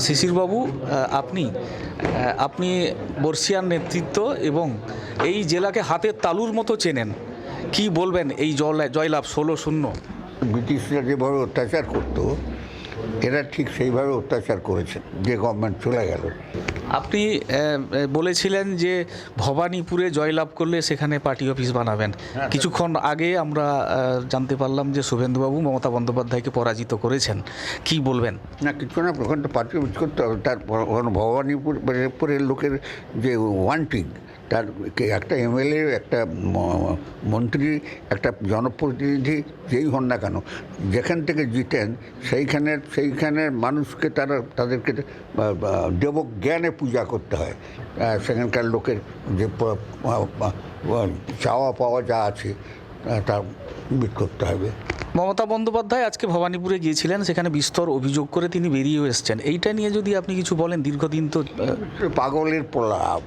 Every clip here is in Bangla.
শিশিরবাবু, আপনি আপনি বর্ষিয়ার নেতৃত্ব এবং এই জেলাকে হাতের তালুর মতো চেনেন, কি বলবেন এই জয়লাভ 16-0? ব্রিটিশরা যেভাবে অত্যাচার করতো এরা ঠিক সেইভাবে অত্যাচার করেছে, যে গভর্নমেন্ট চলে গেল। আপনি বলেছিলেন যে ভবানীপুরে জয়লাভ করলে সেখানে পার্টি অফিস বানাবেন। কিছুক্ষণ আগে আমরা জানতে পারলাম যে শুভেন্দুবাবু মমতা বন্দ্যোপাধ্যায়কে পরাজিত করেছেন, কি বলবেন? না, কিছু না, ওখানে তো পার্টি অফিস করতে হবে। তার ভবানীপুরের লোকের যে ওয়ান্টিং, তার একটা এমএলএ, একটা মন্ত্রী, একটা জনপ্রতিনিধি যেই হন না কেন, যেখান থেকে জিতেন সেইখানের মানুষকে তাদেরকে দেবজ্ঞানে পূজা করতে হয়। সেখানকার লোকের যে চাওয়া পাওয়া যা আছে তা মিট করতে হবে। মমতা বন্দ্যোপাধ্যায় আজকে ভবানীপুরে গিয়েছিলেন, সেখানে বিস্তর অভিযোগ করে তিনি বেরিয়েও এসছেন। এইটা নিয়ে যদি আপনি কিছু বলেন, দীর্ঘদিন তো পাগলের প্রলাপ,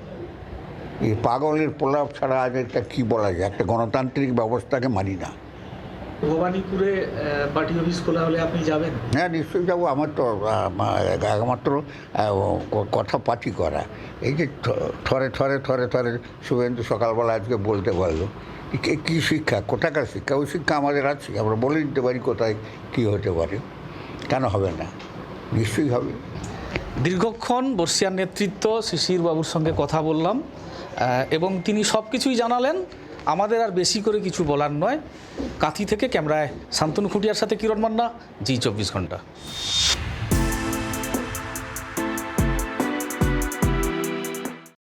এই পাগলের প্রলাপ ছাড়া আজ একটা কী বলা যায়? একটা গণতান্ত্রিক ব্যবস্থাকে মানি না। ভবানীপুরে পার্টি অফিস খোলা হলে আপনি যাবেন? হ্যাঁ, নিশ্চয়ই যাবো। আমার তো একমাত্র কথা পার্টি করা। এই যে থরে থরে থরে থরে শুভেন্দু সকালবেলা আজকে বলতে পারলো, কী শিক্ষা, কোথাকার শিক্ষা? ওই শিক্ষা আমাদের আছে, আমরা বলে দিতে পারি কোথায় কী হতে পারে। কেন হবে না? নিশ্চয়ই হবে। দীর্ঘক্ষণ বর্ষিয়ার নেতৃত্ব শিশিরবাবুর সঙ্গে কথা বললাম এবং তিনি সব কিছুই জানালেন। আমাদের আর বেশি করে কিছু বলার নয়। কাঁথি থেকে ক্যামেরায় শান্তনু খুঁটিয়ার সাথে কিরণ মান্না, জি 24 ঘন্টা।